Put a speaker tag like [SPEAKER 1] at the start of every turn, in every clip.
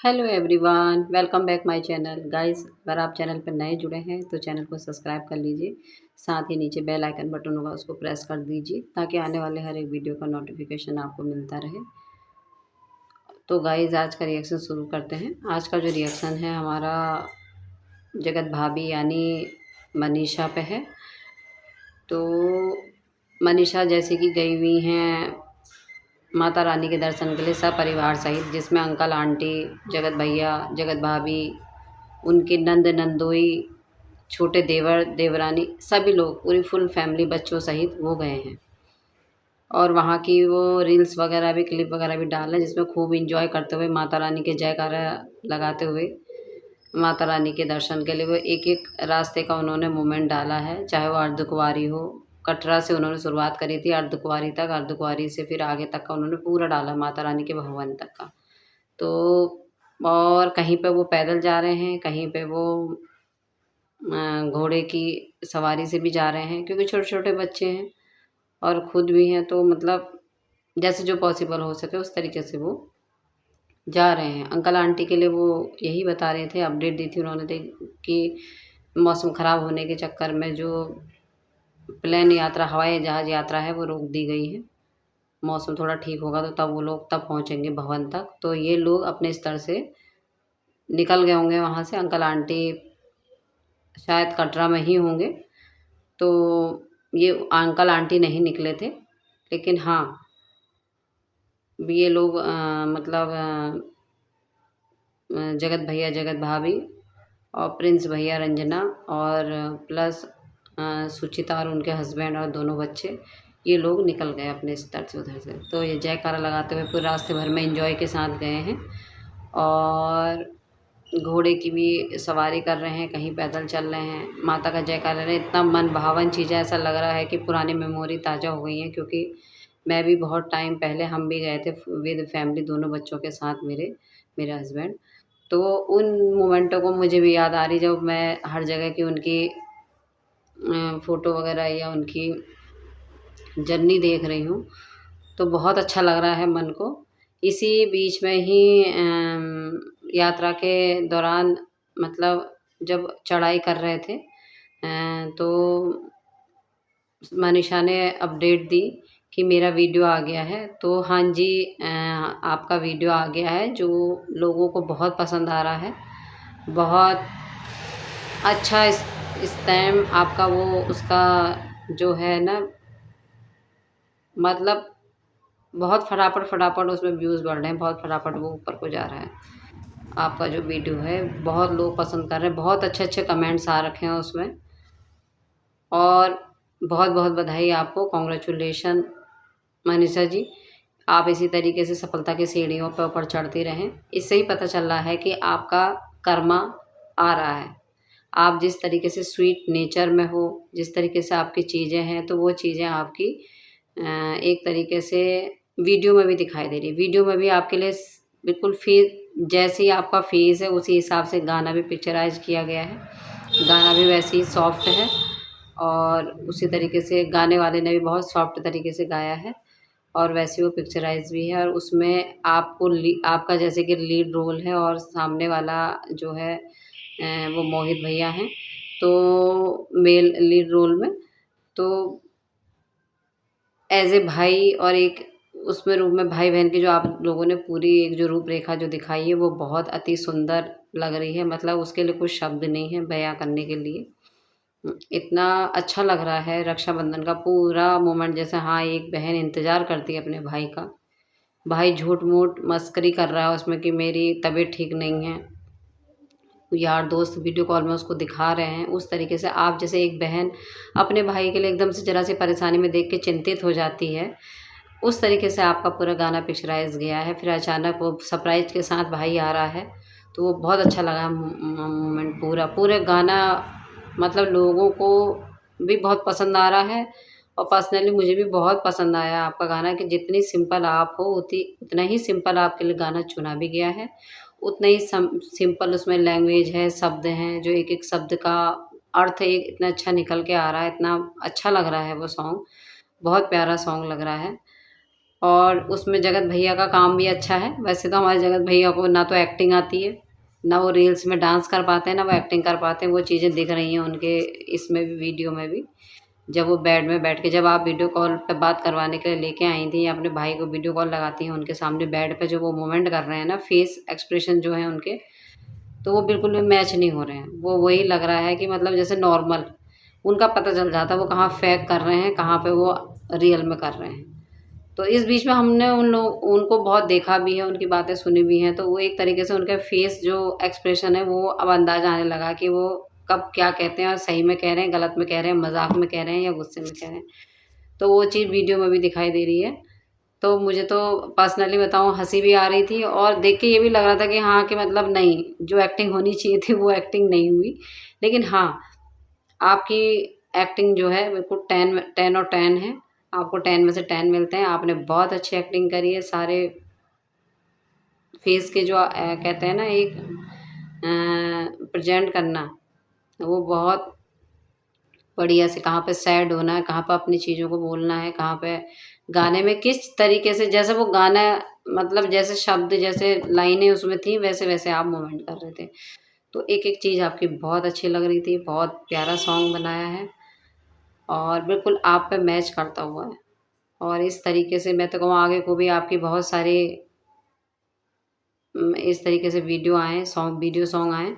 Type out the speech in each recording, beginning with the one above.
[SPEAKER 1] Hello everyone, welcome back my channel guys. अगर आप channel पर नए जुड़े हैं तो चैनल को सब्सक्राइब कर लीजिए। साथ ही नीचे बेल आइकन बटन होगा, उसको प्रेस कर दीजिए ताकि आने वाले हर एक वीडियो का नोटिफिकेशन आपको मिलता रहे। तो गाइस, आज का रिएक्शन शुरू करते हैं। आज का जो रिएक्शन है हमारा जगत भाभी यानी मनीषा पे है। तो मनीषा जैसे कि गई हुई हैं माता रानी के दर्शन के लिए सब परिवार सहित, जिसमें अंकल आंटी, जगत भैया, जगत भाभी, उनके नंद नंदोई, छोटे देवर देवरानी, सभी लोग पूरी फुल फैमिली बच्चों सहित वो गए हैं। और वहाँ की वो रील्स वगैरह भी, क्लिप वगैरह भी डाल रहे हैं, जिसमें खूब इंजॉय करते हुए माता रानी के जयकारा लगाते हुए माता रानी के दर्शन के लिए वो एक एक रास्ते का उन्होंने मोमेंट डाला है। चाहे वो अर्धकुंवारी हो, कटरा से उन्होंने शुरुआत करी थी अर्धकुंवारी तक, अर्धकुंवारी से फिर आगे तक का उन्होंने पूरा डाला माता रानी के भवन तक का। तो और कहीं पे वो पैदल जा रहे हैं, कहीं पे वो घोड़े की सवारी से भी जा रहे हैं, क्योंकि छोटे छोटे बच्चे हैं और खुद भी हैं। तो मतलब जैसे जो पॉसिबल हो सके उस तरीके से वो जा रहे हैं। अंकल आंटी के लिए वो यही बता रहे थे, अपडेट दी थी उन्होंने कि मौसम ख़राब होने के चक्कर में जो प्लेन यात्रा, हवाई जहाज़ यात्रा है वो रोक दी गई है। मौसम थोड़ा ठीक होगा तो तब वो लोग तब पहुँचेंगे भवन तक। तो ये लोग अपने स्तर से निकल गए होंगे वहाँ से। अंकल आंटी शायद कटरा में ही होंगे। तो ये अंकल आंटी नहीं निकले थे, लेकिन हाँ, ये लोग जगत भैया, जगत भाभी और प्रिंस भैया, रंजना और प्लस सुचिता और उनके हस्बैंड और दोनों बच्चे, ये लोग निकल गए अपने स्तर से उधर से। तो ये जयकारा लगाते हुए पूरे रास्ते भर में एंजॉय के साथ गए हैं। और घोड़े की भी सवारी कर रहे हैं, कहीं पैदल चल रहे हैं, माता का जयकारा ले रहे हैं। इतना मन भावन चीज़ है, ऐसा लग रहा है कि पुरानी मेमोरी ताज़ा हो गई हैं। क्योंकि मैं भी बहुत टाइम पहले हम भी गए थे विद फैमिली, दोनों बच्चों के साथ, मेरे मेरे हस्बैंड। तो उन मोमेंटों को मुझे भी याद आ रही, जब मैं हर जगह की उनकी फ़ोटो वगैरह या उनकी जर्नी देख रही हूँ, तो बहुत अच्छा लग रहा है मन को। इसी बीच में ही यात्रा के दौरान, मतलब जब चढ़ाई कर रहे थे, तो मनीषा ने अपडेट दी कि मेरा वीडियो आ गया है। तो हाँ जी, आपका वीडियो आ गया है, जो लोगों को बहुत पसंद आ रहा है। बहुत अच्छा इस टाइम आपका वो उसका जो है ना, मतलब बहुत फटाफट फटाफट उसमें व्यूज़ बढ़ रहे हैं, बहुत फटाफट वो ऊपर को जा रहा है। आपका जो वीडियो है बहुत लोग पसंद कर रहे हैं, बहुत अच्छे अच्छे कमेंट्स आ रखे हैं उसमें। और बहुत बहुत बधाई आपको, कॉन्ग्रेचुलेशन मनीषा जी। आप इसी तरीके से सफलता की सीढ़ियों पर ऊपर चढ़ती रहें। इससे ही पता चल रहा है कि आपका कर्मा आ रहा है। आप जिस तरीके से स्वीट नेचर में हो, जिस तरीके से आपकी चीज़ें हैं, तो वो चीज़ें आपकी एक तरीके से वीडियो में भी दिखाई दे रही है। वीडियो में भी आपके लिए बिल्कुल जैसे ही आपका फेस है उसी हिसाब से गाना भी पिक्चराइज़ किया गया है। गाना भी वैसे ही सॉफ्ट है और उसी तरीके से गाने वाले ने भी बहुत सॉफ्ट तरीके से गाया है और वैसे वो पिक्चराइज़ भी है। और उसमें आपका जैसे कि लीड रोल है और सामने वाला जो है वो मोहित भैया हैं, तो मेल लीड रोल में। तो एज़ ए भाई, और एक उसमें रूप में भाई-बहन की जो आप लोगों ने पूरी एक जो रूपरेखा जो दिखाई है वो बहुत अति सुंदर लग रही है। मतलब उसके लिए कुछ शब्द नहीं है बयाँ करने के लिए। इतना अच्छा लग रहा है रक्षाबंधन का पूरा मोमेंट, जैसे हाँ, एक बहन इंतज़ार करती है अपने भाई का। भाई झूठ-मूठ मस्करी कर रहा है उसमें कि मेरी तबीयत ठीक नहीं है। यार दोस्त वीडियो कॉल में उसको दिखा रहे हैं। उस तरीके से आप जैसे एक बहन अपने भाई के लिए एकदम से ज़रा सी परेशानी में देख के चिंतित हो जाती है, उस तरीके से आपका पूरा गाना पिक्चराइज़ गया है। फिर अचानक वो सरप्राइज़ के साथ भाई आ रहा है, तो वो बहुत अच्छा लगा मोमेंट पूरा। पूरे गाना मतलब लोगों को भी बहुत पसंद आ रहा है और पर्सनली मुझे भी बहुत पसंद आया आपका गाना, कि जितनी सिंपल आप हो उतना ही सिंपल आपके लिए गाना चुना भी गया है। उतना ही सिंपल उसमें लैंग्वेज है, शब्द हैं, जो एक-एक शब्द का अर्थ एक इतना अच्छा निकल के आ रहा है, इतना अच्छा लग रहा है वो सॉन्ग। बहुत प्यारा सॉन्ग लग रहा है। और उसमें जगत भैया का काम भी अच्छा है। वैसे तो हमारे जगत भैया को ना तो एक्टिंग आती है, ना वो रील्स में डांस कर पाते हैं, ना वो एक्टिंग कर पाते हैं। वो चीज़ें दिख रही हैं उनके इसमें भी, वीडियो में भी। जब वो बेड में बैठ के, जब आप वीडियो कॉल पे बात करवाने के लिए लेके आई थी, या अपने भाई को वीडियो कॉल लगाती हैं उनके सामने बेड पे, जो वो मूवमेंट कर रहे हैं ना, फेस एक्सप्रेशन जो है उनके, तो वो बिल्कुल भी मैच नहीं हो रहे हैं। वो वही लग रहा है कि मतलब जैसे नॉर्मल, उनका पता चल जाता है वो कहाँ फेक कर रहे हैं, कहाँ पे वो रियल में कर रहे हैं। तो इस बीच में हमने उनको बहुत देखा भी है, उनकी बातें सुनी भी हैं, तो वो एक तरीके से उनका फेस जो एक्सप्रेशन है वो अब अंदाज़ आने लगा कि वो कब क्या कहते हैं, और सही में कह रहे हैं, गलत में कह रहे हैं, मज़ाक में कह रहे हैं या गुस्से में कह रहे हैं। तो वो चीज़ वीडियो में भी दिखाई दे रही है। तो मुझे तो पर्सनली बताऊँ, हँसी भी आ रही थी और देख के ये भी लग रहा था कि हाँ, कि मतलब नहीं, जो एक्टिंग होनी चाहिए थी वो एक्टिंग नहीं हुई। लेकिन हाँ, आपकी एक्टिंग जो है बिल्कुल 10 और 10 है। आपको 10 में से 10 मिलते हैं। आपने बहुत अच्छी एक्टिंग करी है। सारे फेस के जो कहते हैं ना, एक प्रेज़ेंट करना, वो बहुत बढ़िया से, कहाँ पे सैड होना है, कहाँ पे अपनी चीज़ों को बोलना है, कहाँ पे गाने में किस तरीके से, जैसे वो गाना, मतलब जैसे शब्द, जैसे लाइनें उसमें थी, वैसे-वैसे आप मूवमेंट कर रहे थे। तो एक-एक चीज़ आपकी बहुत अच्छी लग रही थी। बहुत प्यारा सॉन्ग बनाया है और बिल्कुल आप पे मैच करता हुआ है। और इस तरीके से मैं तो कहूँ, आगे को भी आपकी बहुत सारी इस तरीके से वीडियो सॉन्ग आएँ,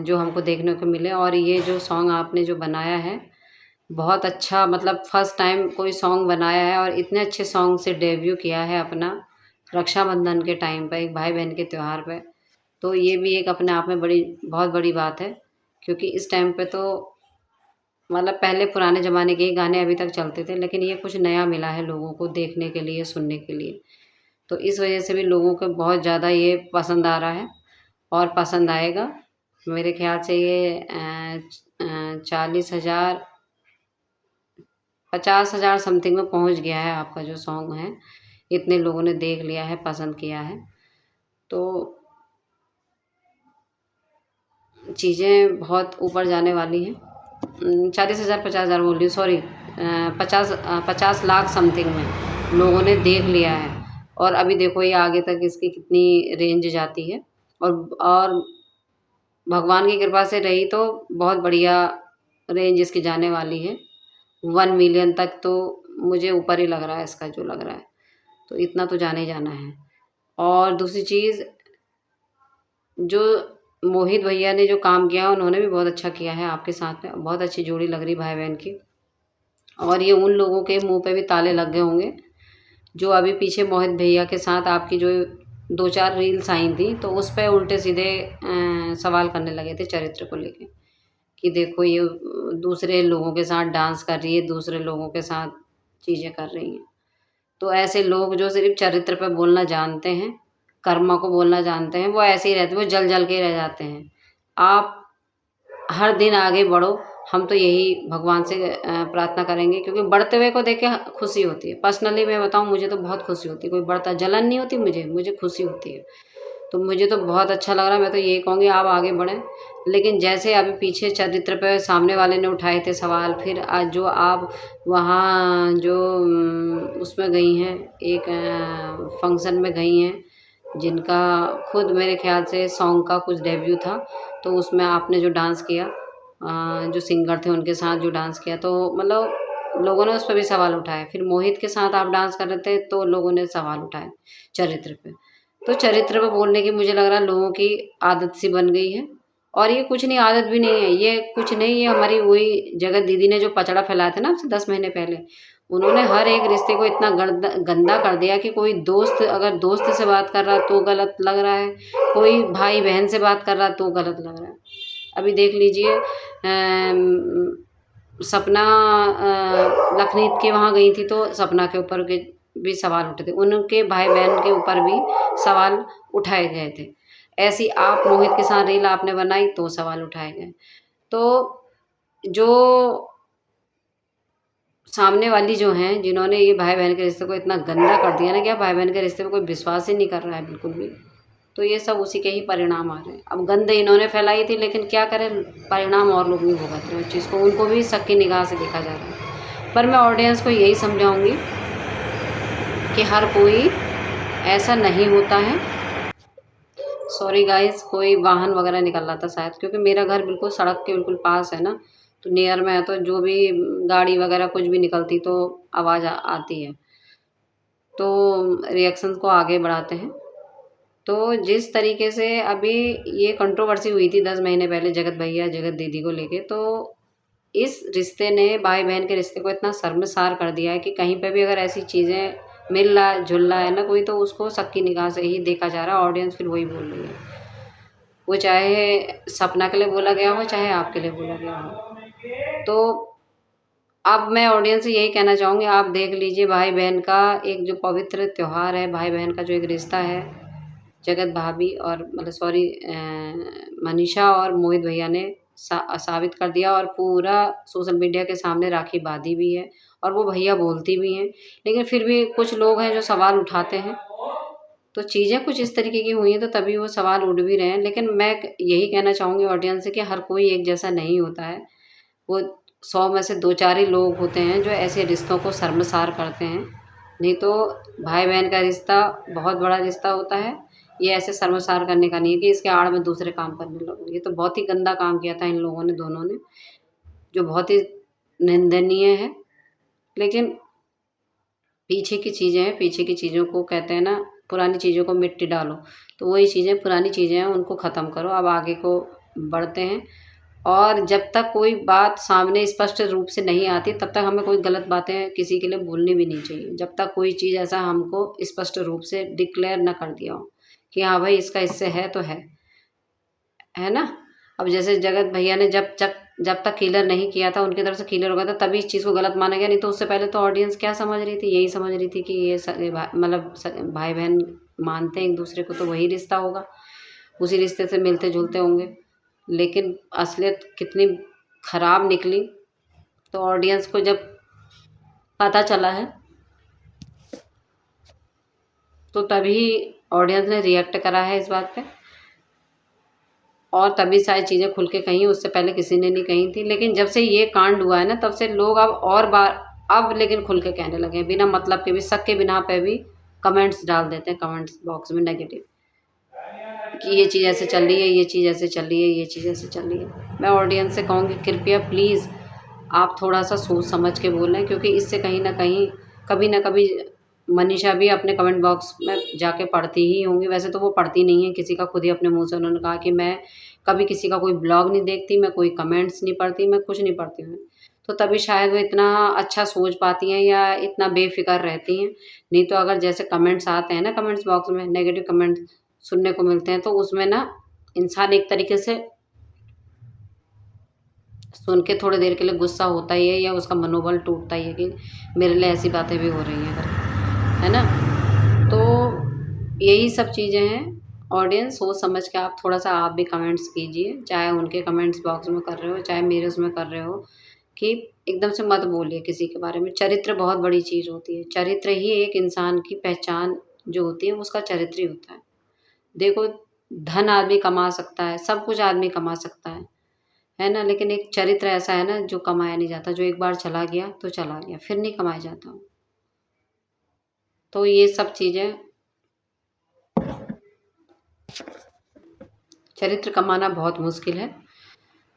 [SPEAKER 1] जो हमको देखने को मिले। और ये जो सॉन्ग आपने जो बनाया है, बहुत अच्छा, मतलब फर्स्ट टाइम कोई सॉन्ग बनाया है और इतने अच्छे सॉन्ग से डेब्यू किया है अपना, रक्षाबंधन के टाइम पे, एक भाई-बहन के त्योहार पे। तो ये भी एक अपने आप में बहुत बड़ी बात है, क्योंकि इस टाइम पे तो मतलब पहले पुराने ज़माने के ही गाने अभी तक चलते थे, लेकिन ये कुछ नया मिला है लोगों को देखने के लिए, सुनने के लिए। तो इस वजह से भी लोगों को बहुत ज़्यादा ये पसंद आ रहा है और पसंद आएगा। मेरे ख़्याल से ये 40,000 50,000 समथिंग में पहुँच गया है आपका जो सॉन्ग है। इतने लोगों ने देख लिया है, पसंद किया है। तो चीज़ें बहुत ऊपर जाने वाली हैं। 40,000 50,000 बोल रही हूँ, सॉरी, 50 लाख समथिंग में लोगों ने देख लिया है। और अभी देखो ये आगे तक इसकी कितनी रेंज जाती है। और भगवान की कृपा से रही तो बहुत बढ़िया रेंज इसकी जाने वाली है। 1 मिलियन तक तो मुझे ऊपर ही लग रहा है इसका, जो लग रहा है। तो इतना तो जाना ही जाना है। और दूसरी चीज़, जो मोहित भैया ने जो काम किया, उन्होंने भी बहुत अच्छा किया है आपके साथ में। बहुत अच्छी जोड़ी लग रही भाई-बहन की। और ये उन लोगों के मुँह पे भी ताले लग गए होंगे, जो अभी पीछे मोहित भैया के साथ आपकी जो 2-4 रील्स आई थी, तो उस पे उल्टे-सीधे सवाल करने लगे थे चरित्र को लेके, कि देखो ये दूसरे लोगों के साथ डांस कर रही है, दूसरे लोगों के साथ चीज़ें कर रही हैं। तो ऐसे लोग जो सिर्फ़ चरित्र पे बोलना जानते हैं, कर्म को बोलना जानते हैं, वो ऐसे ही रहते हैं, वो जल-जल के रह जाते हैं। आप हर दिन आगे बढ़ो, हम तो यही भगवान से प्रार्थना करेंगे, क्योंकि बढ़ते हुए को देख के खुशी होती है। पर्सनली मैं बताऊँ, मुझे तो बहुत खुशी होती है। कोई बढ़ता, जलन नहीं होती मुझे खुशी होती है। तो मुझे तो बहुत अच्छा लग रहा है। मैं तो यही कहूँगी, आप आगे बढ़ें। लेकिन जैसे अभी पीछे चरित्र पे सामने वाले ने उठाए थे सवाल, फिर आज जो आप वहाँ जो उसमें गई हैं, एक फंक्शन में गई हैं, जिनका खुद मेरे ख़्याल से सॉन्ग का कुछ डेब्यू था, तो उसमें आपने जो डांस किया, जो सिंगर थे उनके साथ जो डांस किया, तो मतलब लोगों ने उस पे भी सवाल उठाए। फिर मोहित के साथ आप डांस कर रहे थे, तो लोगों ने सवाल उठाए चरित्र पे। तो चरित्र पे बोलने की मुझे लग रहा है लोगों की आदत सी बन गई है। और ये कुछ नहीं, आदत भी नहीं है, ये कुछ नहीं, ये हमारी वही जगत दीदी ने जो पचड़ा फैलाया था ना आपसे 10 महीने पहले, उन्होंने हर एक रिश्ते को इतना गंदा कर दिया कि कोई दोस्त अगर दोस्त से बात कर रहा है तो गलत लग रहा है, कोई भाई बहन से बात कर रहा है तो गलत लग रहा है। अभी देख लीजिए, सपना लखनीत के वहाँ गई थी, तो सपना के ऊपर के भी सवाल उठे थे, उनके भाई बहन के ऊपर भी सवाल उठाए गए थे। ऐसी आप मोहित के साथ रील आपने बनाई तो सवाल उठाए गए। तो जो सामने वाली जो हैं, जिन्होंने ये भाई बहन के रिश्ते को इतना गंदा कर दिया ना, कि अब भाई बहन के रिश्ते में कोई विश्वास ही नहीं कर रहा है बिल्कुल भी। तो ये सब उसी के ही परिणाम आ रहे हैं। अब गंद इन्होंने फैलाई थी, लेकिन क्या करें, परिणाम और लोग भी भुगत रहे हैं उस चीज़ को, उनको भी शक की निगाह से देखा जा रहा है। पर मैं ऑडियंस को यही समझाऊँगी कि हर कोई ऐसा नहीं होता है। सॉरी गाइस, कोई वाहन वगैरह निकल रहा था शायद, क्योंकि मेरा घर बिल्कुल सड़क के बिल्कुल पास है ना, तो नियर में है, तो जो भी गाड़ी वगैरह कुछ भी निकलती तो आवाज़ आती है। तो रिएक्शन को आगे बढ़ाते हैं। तो जिस तरीके से अभी ये कंट्रोवर्सी हुई थी 10 महीने पहले जगत भैया जगत दीदी को लेके, तो इस रिश्ते ने भाई बहन के रिश्ते को इतना शर्मसार कर दिया है कि कहीं पे भी अगर ऐसी चीज़ें मिल रहा जुल रहा है ना कोई, तो उसको शक की निगाह से ही देखा जा रहा है। ऑडियंस फिर वही बोल रही है, वो चाहे सपना के लिए बोला गया हो चाहे आपके लिए बोला गया हो। तो अब मैं ऑडियंस से यही कहना चाहूँगी, आप देख लीजिए भाई बहन का एक जो पवित्र त्योहार है, भाई बहन का जो एक रिश्ता है, जगत भाभी और मतलब सॉरी मनीषा और मोहित भैया ने साबित कर दिया, और पूरा सोशल मीडिया के सामने राखी बांधी भी है, और वो भैया बोलती भी हैं। लेकिन फिर भी कुछ लोग हैं जो सवाल उठाते हैं, तो चीज़ें कुछ इस तरीके की हुई हैं तो तभी वो सवाल उठ भी रहे हैं। लेकिन मैं यही कहना चाहूँगी ऑडियंस से कि हर कोई एक जैसा नहीं होता है। वो 100 में से 2-4 ही लोग होते हैं जो ऐसे रिश्तों को शर्मसार करते हैं, नहीं तो भाई बहन का रिश्ता बहुत बड़ा रिश्ता होता है। ये ऐसे शर्मसार करने का नहीं है कि इसके आड़ में दूसरे काम करने लगो। ये तो बहुत ही गंदा काम किया था इन लोगों ने, दोनों ने, जो बहुत ही निंदनीय है। लेकिन पीछे की चीज़ें हैं, पीछे की चीज़ों को कहते हैं ना, पुरानी चीज़ों को मिट्टी डालो, तो वही चीज़ें पुरानी चीज़ें हैं उनको ख़त्म करो। अब आगे को बढ़ते हैं, और जब तक कोई बात सामने स्पष्ट रूप से नहीं आती तब तक हमें कोई गलत बातें किसी के लिए बोलनी भी नहीं चाहिए, जब तक कोई चीज़ ऐसा हमको स्पष्ट रूप से डिक्लेयर ना कर दिया हो कि हाँ भाई इसका इससे है तो है ना। अब जैसे जगत भैया ने जब तक किलर नहीं किया था, उनकी तरफ से किलर हो गया था, तभी इस चीज़ को गलत माना गया। नहीं तो उससे पहले तो ऑडियंस क्या समझ रही थी, यही समझ रही थी कि ये मतलब भाई बहन मानते हैं एक दूसरे को तो वही रिश्ता होगा, उसी रिश्ते से मिलते जुलते होंगे। लेकिन असलियत कितनी ख़राब निकली, तो ऑडियंस को जब पता चला है तो तभी ऑडियंस ने रिएक्ट करा है इस बात पे, और तभी सारी चीज़ें खुल के कहीं, उससे पहले किसी ने नहीं कही थी। लेकिन जब से ये कांड हुआ है ना, तब से लोग अब और बार अब लेकिन खुल के कहने लगे हैं, बिना मतलब के भी, शक के बिना पे भी कमेंट्स डाल देते हैं कमेंट्स बॉक्स में नेगेटिव, कि ये चीज़ ऐसे चल रही है, ये चीज़ ऐसे चल रही है, ये चीज़ ऐसे चल रही है। मैं ऑडियंस से कहूँगी कृपया प्लीज़ आप थोड़ा सा सोच समझ के बोलें, क्योंकि इससे कहीं ना कहीं कभी ना कभी मनीषा भी अपने कमेंट बॉक्स में जाके पढ़ती ही होंगी। वैसे तो वो पढ़ती नहीं है किसी का, खुद ही अपने मुंह से उन्होंने कहा कि मैं कभी किसी का कोई ब्लॉग नहीं देखती, मैं कोई कमेंट्स नहीं पढ़ती, मैं कुछ नहीं पढ़ती हूँ। तो तभी शायद वो इतना अच्छा सोच पाती हैं या इतना बेफिक्र रहती हैं। नहीं तो अगर जैसे कमेंट्स आते हैं ना, कमेंट्स बॉक्स में नेगेटिव कमेंट्स सुनने को मिलते हैं, तो उसमें ना इंसान एक तरीके से सुन के थोड़ी देर के लिए गुस्सा होता ही है, या उसका मनोबल टूटता ही है कि मेरे लिए ऐसी बातें भी हो रही हैं करके, है ना। तो यही सब चीज़ें हैं। ऑडियंस सोच समझ के आप थोड़ा सा आप भी कमेंट्स कीजिए, चाहे उनके कमेंट्स बॉक्स में कर रहे हो चाहे मेरे उसमें कर रहे हो, कि एकदम से मत बोलिए किसी के बारे में। चरित्र बहुत बड़ी चीज़ होती है, चरित्र ही एक इंसान की पहचान जो होती है उसका चरित्र ही होता है। देखो, धन आदमी कमा सकता है, सब कुछ आदमी कमा सकता है ना, लेकिन एक चरित्र ऐसा है ना जो कमाया नहीं जाता, जो एक बार चला गया तो चला गया, फिर नहीं कमाया जाता। तो ये सब चीज़ें, चरित्र कमाना बहुत मुश्किल है,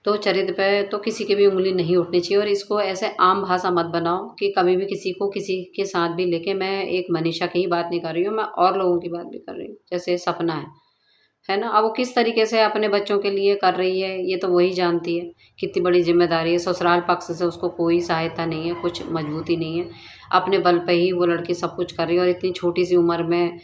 [SPEAKER 1] तो चरित्र पे तो किसी की भी उंगली नहीं उठनी चाहिए। और इसको ऐसे आम भाषा मत बनाओ कि कभी भी किसी को किसी के साथ भी लेके, मैं एक मनीषा की ही बात नहीं कर रही हूँ, मैं और लोगों की बात भी कर रही हूँ। जैसे सपना है ना, अब वो किस तरीके से अपने बच्चों के लिए कर रही है ये तो वही जानती है, कितनी बड़ी जिम्मेदारी है। ससुराल पक्ष से उसको कोई सहायता नहीं है, कुछ मजबूती नहीं है, अपने बल पे ही वो लड़की सब कुछ कर रही है। और इतनी छोटी सी उम्र में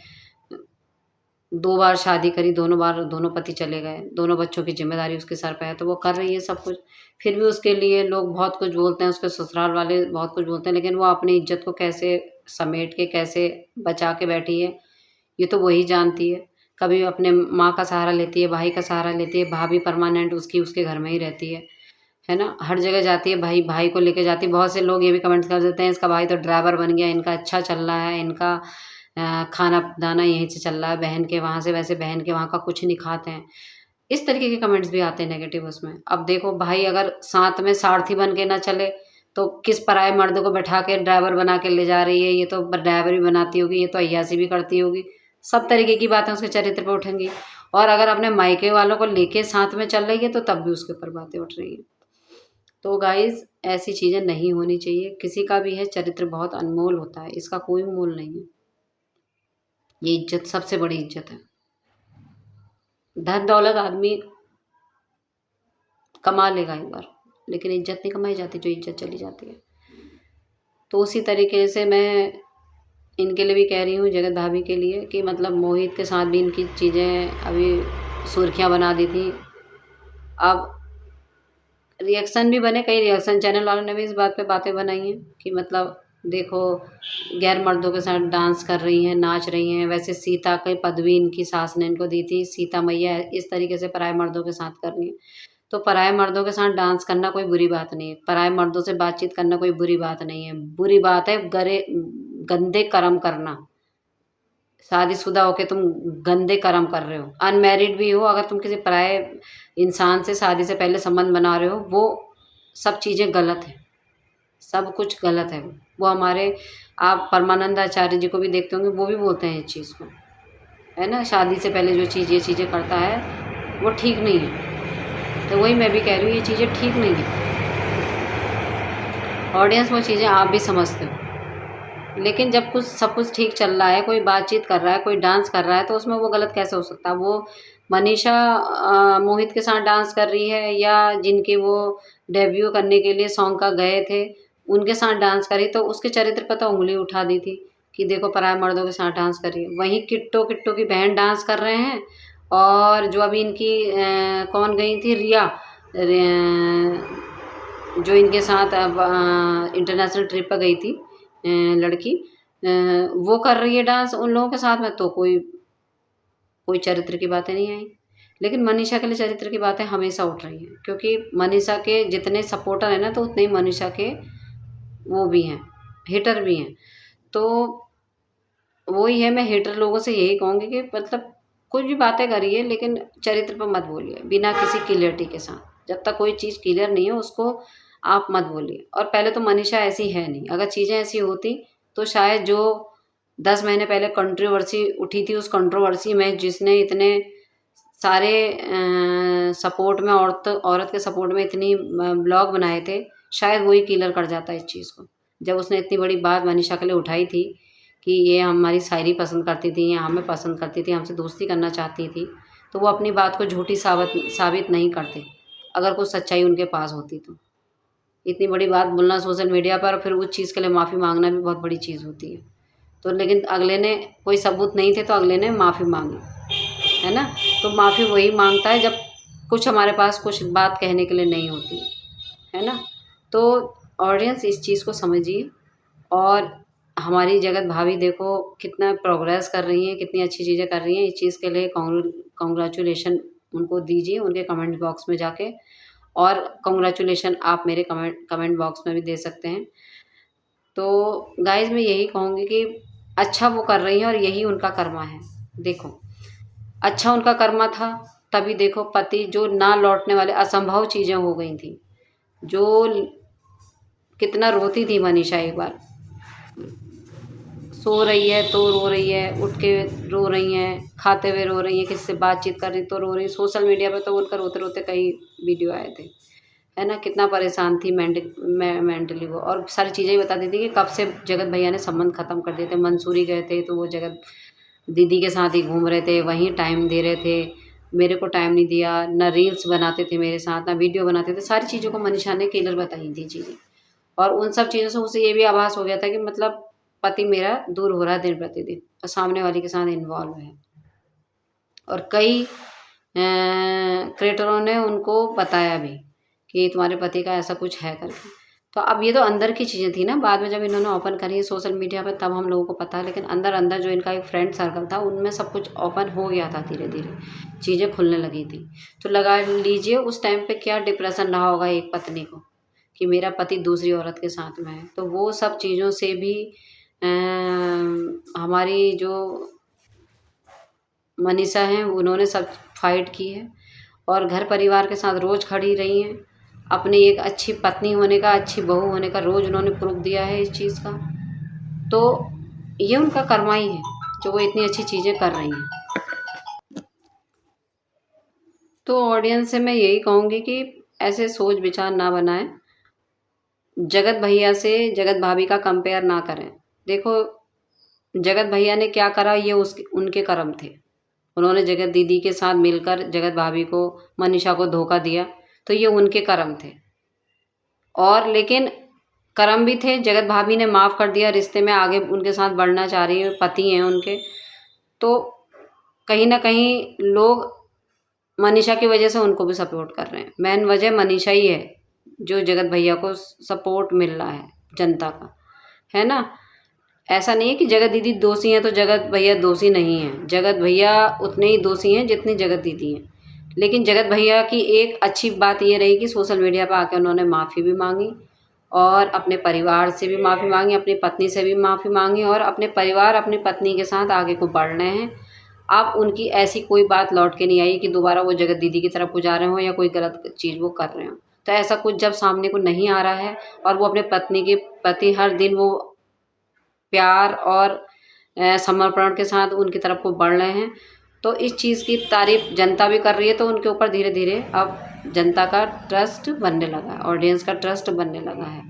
[SPEAKER 1] 2 बार शादी करी, दोनों बार दोनों पति चले गए, दोनों बच्चों की ज़िम्मेदारी उसके सर पे है, तो वो कर रही है सब कुछ। फिर भी उसके लिए लोग बहुत कुछ बोलते हैं, उसके ससुराल वाले बहुत कुछ बोलते हैं, लेकिन वो अपनी इज़्ज़त को कैसे समेट के, कैसे बचा के बैठी है, ये तो वही जानती है। कभी अपने माँ का सहारा लेती है, भाई का सहारा लेती है, भाभी परमानेंट उसकी उसके घर में ही रहती है ना। हर जगह जाती है, भाई को लेके जाती है। बहुत से लोग ये भी कमेंट्स कर देते हैं, इसका भाई तो ड्राइवर बन गया, इनका अच्छा चल रहा है, इनका खाना दाना यहीं से चल रहा है, बहन के वहाँ से, वैसे बहन के वहाँ का कुछ नहीं खाते हैं। इस तरीके के कमेंट्स भी आते हैं नेगेटिव उसमें। अब देखो भाई अगर साथ में सारथी बन के ना चले तो किस पराये मर्द को बैठा के ड्राइवर बना के ले जा रही है, ये तो ड्राइवर भी बनाती होगी, ये तो अय्याशी भी करती होगी, सब तरीके की बातें उसके चरित्र पर उठेंगी। और अगर अपने मायके वालों को लेके साथ में चल रही है तो तब भी उसके ऊपर बातें उठ रही हैं। तो गाइज ऐसी चीज़ें नहीं होनी चाहिए। किसी का भी है चरित्र बहुत अनमोल होता है, इसका कोई मोल नहीं है। ये इज्जत सबसे बड़ी इज्जत है। धन दौलत आदमी कमा लेगा एक बार, लेकिन इज्जत नहीं कमाई जाती, जो इज्जत चली जाती है। तो उसी तरीके से मैं इनके लिए भी कह रही हूँ, जगत भाभी के लिए, कि मतलब मोहित के साथ भी इनकी चीज़ें अभी सुर्खियाँ बना दी थी। अब रिएक्शन भी बने, कई रिएक्शन चैनल वालों ने भी इस बात पे बातें बनाई हैं कि मतलब देखो गैर मर्दों के साथ डांस कर रही हैं, नाच रही हैं। वैसे सीता की पदवी इनकी सास ने इनको दी थी, सीता मैया इस तरीके से पराये मर्दों के साथ कर रही हैं। तो पराये मर्दों के साथ डांस करना कोई बुरी बात नहीं है, पराये मर्दों से बातचीत करना कोई बुरी बात नहीं है। बुरी बात है गंदे कर्म करना। शादीशुदा होके तुम गंदे कर्म कर रहे हो, अनमैरिड भी हो, अगर तुम किसी पराये इंसान से शादी से पहले संबंध बना रहे हो, वो सब चीज़ें गलत है, सब कुछ गलत है। वो हमारे आप परमानंद आचार्य जी को भी देखते होंगे, वो भी बोलते हैं इस चीज़ को, है ना। शादी से पहले जो चीज़ ये चीज़ें करता है वो ठीक नहीं है। तो वही मैं भी कह रही हूँ, ये चीज़ें ठीक नहीं है। ऑडियंस वो चीज़ें आप भी समझते हो, लेकिन जब कुछ सब कुछ ठीक चल रहा है, कोई बातचीत कर रहा है, कोई डांस कर रहा है, तो उसमें वो गलत कैसे हो सकता है। वो मनीषा मोहित के साथ डांस कर रही है, या जिनके वो डेब्यू करने के लिए सॉन्ग का गए थे उनके साथ डांस करी, तो उसके चरित्र पर तो उंगली उठा दी थी कि देखो पराये मर्दों के साथ डांस कर रही है। वहीं किट्टो किट्टो की बहन डांस कर रहे हैं, और जो अभी इनकी कौन गई थी, रिया, जो इनके साथ अब इंटरनेशनल ट्रिप पर गई थी लड़की, वो कर रही है डांस उन लोगों के साथ में, तो कोई चरित्र की बातें नहीं आई। लेकिन मनीषा के लिए चरित्र की बातें हमेशा उठ रही हैं, क्योंकि मनीषा के जितने सपोर्टर हैं ना, तो उतने ही मनीषा के वो भी हैं, हेटर भी हैं। तो वही है, मैं हेटर लोगों से यही कहूँगी कि मतलब कुछ भी बातें करिए, लेकिन चरित्र पर मत बोलिए बिना किसी क्लियरिटी के साथ। जब तक कोई चीज़ क्लियर नहीं हो उसको आप मत बोलिए। और पहले तो मनीषा ऐसी है नहीं, अगर चीज़ें ऐसी होती तो शायद जो 10 महीने पहले कंट्रोवर्सी उठी थी, उस कंट्रोवर्सी में जिसने इतने सारे सपोर्ट में औरत के सपोर्ट में इतनी ब्लॉग बनाए थे, शायद वही क्लियर कर जाता इस चीज़ को। जब उसने इतनी बड़ी बात मनीषा के लिए उठाई थी कि ये हमारी शायरी पसंद करती थी, ये हमें पसंद करती थी, हमसे दोस्ती करना चाहती थी, तो वो अपनी बात को झूठी साबित नहीं करते अगर कुछ सच्चाई उनके पास होती तो। इतनी बड़ी बात बोलना सोशल मीडिया पर, फिर उस चीज़ के लिए माफ़ी मांगना भी बहुत बड़ी चीज़ होती है। तो लेकिन अगले ने कोई सबूत नहीं थे तो अगले ने माफ़ी मांगी, है ना। तो माफ़ी वही मांगता है जब कुछ हमारे पास कुछ बात कहने के लिए नहीं होती है ना। तो ऑडियंस इस चीज़ को समझिए। और हमारी जगत भाभी देखो कितना प्रोग्रेस कर रही हैं, कितनी अच्छी चीज़ें कर रही हैं। इस चीज़ के लिए कॉन्ग्रेचुलेशन उनको दीजिए उनके कमेंट बॉक्स में जाके, और कॉन्ग्रेचुलेशन आप मेरे कमेंट बॉक्स में भी दे सकते हैं। तो गाइज़ मैं यही कहूँगी कि अच्छा वो कर रही हैं और यही उनका कर्मा है। देखो अच्छा उनका कर्मा था, तभी देखो पति जो ना लौटने वाले असंभव चीज़ें हो गई थी। जो कितना रोती थी मनीषा, एक बार सो रही है तो रो रही है, उठ के रो रही हैं, खाते हुए रो रही हैं, किसी से बातचीत कर रही तो रो रही। सोशल मीडिया पे तो उनका रोते रोते कई वीडियो आए थे, है ना। कितना परेशान थी मेंटली वो, और सारी चीज़ें ही बताती थी कि कब से जगत भैया ने संबंध ख़त्म कर दिए थे। मंसूरी गए थे तो वो जगत दीदी के साथ ही घूम रहे थे, वहीं टाइम दे रहे थे, मेरे को टाइम नहीं दिया, ना रील्स बनाते थे मेरे साथ, ना वीडियो बनाते थे। सारी चीज़ों को मनीषा ने क्लियर बताई थी चीज़ें, और उन सब चीज़ों से उसे ये भी आभास हो गया था कि मतलब पति मेरा दूर हो रहा है दिन प्रतिदिन और सामने वाली के साथ इन्वॉल्व है। और कई क्रिएटरों ने उनको बताया भी कि तुम्हारे पति का ऐसा कुछ है करके। तो अब ये तो अंदर की चीज़ें थी ना, बाद में जब इन्होंने ओपन करी है सोशल मीडिया पे तब हम लोगों को पता है, लेकिन अंदर अंदर जो इनका एक फ्रेंड सर्कल था उनमें सब कुछ ओपन हो गया था, धीरे धीरे चीज़ें खुलने लगी थी। तो लगा लीजिए उस टाइम पे क्या डिप्रेशन रहा होगा एक पत्नी को कि मेरा पति दूसरी औरत के साथ में है। तो वो सब चीज़ों से भी हमारी जो मनीषा हैं उन्होंने सब फाइट की है, और घर परिवार के साथ रोज़ खड़ी रही हैं। अपनी एक अच्छी पत्नी होने का, अच्छी बहू होने का रोज़ उन्होंने प्रूफ दिया है इस चीज़ का। तो ये उनका कर्मा ही है जो वो इतनी अच्छी चीज़ें कर रही हैं। तो ऑडियंस से मैं यही कहूँगी कि ऐसे सोच विचार ना बनाएं, जगत भैया से जगत भाभी का कंपेयर ना करें। देखो जगत भैया ने क्या करा, ये उसके उनके कर्म थे। उन्होंने जगत दीदी के साथ मिलकर जगत भाभी को, मनीषा को धोखा दिया, तो ये उनके कर्म थे। और लेकिन कर्म भी थे, जगत भाभी ने माफ़ कर दिया, रिश्ते में आगे उनके साथ बढ़ना चाह रही है, पति हैं उनके। तो कहीं ना कहीं लोग मनीषा की वजह से उनको भी सपोर्ट कर रहे हैं। मेन वजह मनीषा ही है जो जगत भैया को सपोर्ट मिल रहा है जनता का, है ना। ऐसा नहीं है कि जगत दीदी दोषी हैं तो जगत भैया दोषी नहीं हैं। जगत भैया उतने ही दोषी हैं जितनी जगत दीदी हैं। लेकिन जगत भैया की एक अच्छी बात ये रही कि सोशल मीडिया पर आकर उन्होंने माफ़ी भी मांगी और अपने परिवार से भी माफ़ी मांगी, अपनी पत्नी से भी माफ़ी मांगी और अपने परिवार, अपनी पत्नी के साथ आगे को बढ़ रहे हैं। अब उनकी ऐसी कोई बात लौट के नहीं आई कि दोबारा वो जगत दीदी की तरफ को जा रहे हों या कोई गलत चीज़ वो कर रहे हों। तो ऐसा कुछ जब सामने को नहीं आ रहा है और वो अपने पत्नी के प्रति हर दिन वो प्यार और समर्पण के साथ उनकी तरफ को बढ़ रहे हैं, तो इस चीज़ की तारीफ़ जनता भी कर रही है। तो उनके ऊपर धीरे धीरे अब जनता का ट्रस्ट बनने लगा है, ऑडियंस का ट्रस्ट बनने लगा है।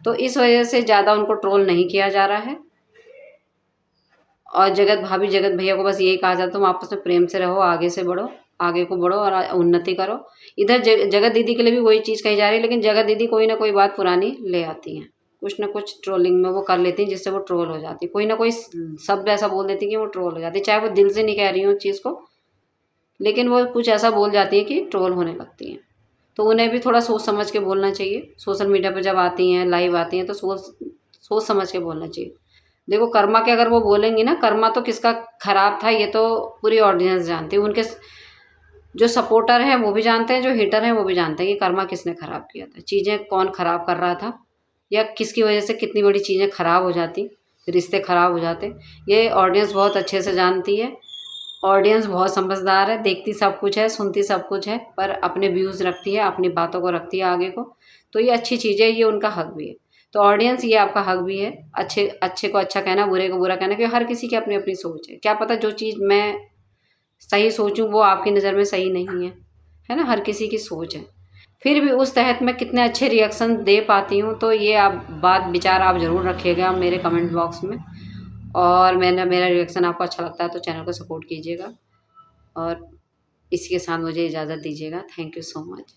[SPEAKER 1] तो इस वजह से ज़्यादा उनको ट्रोल नहीं किया जा रहा है। और जगत भाभी, जगत भैया को बस यही कहा जाता है, तुम आपस में प्रेम से रहो, आगे से बढ़ो, आगे को बढ़ो और उन्नति करो। इधर जगत दीदी के लिए भी वही चीज़ कही जा रही है, लेकिन जगत दीदी कोई ना कोई बात पुरानी ले आती हैं, कुछ ना कुछ ट्रोलिंग में वो कर लेती हैं जिससे वो ट्रोल हो जाती है। कोई ना कोई शब्द ऐसा बोल देती है कि वो ट्रोल हो जाती है, चाहे वो दिल से नहीं कह रही हो उस चीज़ को, लेकिन वो कुछ ऐसा बोल जाती है कि ट्रोल होने लगती हैं। तो उन्हें भी थोड़ा सोच समझ के बोलना चाहिए। सोशल मीडिया पर जब आती हैं, लाइव आती हैं, तो सोच समझ के बोलना चाहिए। देखो कर्मा के अगर वो बोलेंगी ना, कर्मा तो किसका खराब था ये तो पूरी ऑडियंस जानती है। उनके जो सपोर्टर हैं वो भी जानते हैं, जो हेटर हैं वो भी जानते हैं कि कर्मा किसने ख़राब किया था, चीज़ें कौन ख़राब कर रहा था या किसकी वजह से कितनी बड़ी चीज़ें ख़राब हो जाती, रिश्ते ख़राब हो जाते। ये ऑडियंस बहुत अच्छे से जानती है। ऑडियंस बहुत समझदार है, देखती सब कुछ है, सुनती सब कुछ है, पर अपने व्यूज़ रखती है, अपनी बातों को रखती है आगे को। तो ये अच्छी चीज़ है, ये उनका हक भी है। तो ऑडियंस ये आपका हक भी है, अच्छे अच्छे को अच्छा कहना, बुरे को बुरा कहना, क्योंकि हर किसी की अपनी अपनी सोच है। क्या पता जो चीज़ मैं सही सोचूं वो आपकी नज़र में सही नहीं है ना। हर किसी की सोच है। फिर भी उस तहत मैं कितने अच्छे रिएक्शन दे पाती हूँ, तो ये आप बात विचार आप ज़रूर रखिएगा मेरे कमेंट बॉक्स में। और मेरा रिएक्शन आपको अच्छा लगता है तो चैनल को सपोर्ट कीजिएगा और इसी के साथ मुझे इजाज़त दीजिएगा। Thank you so much.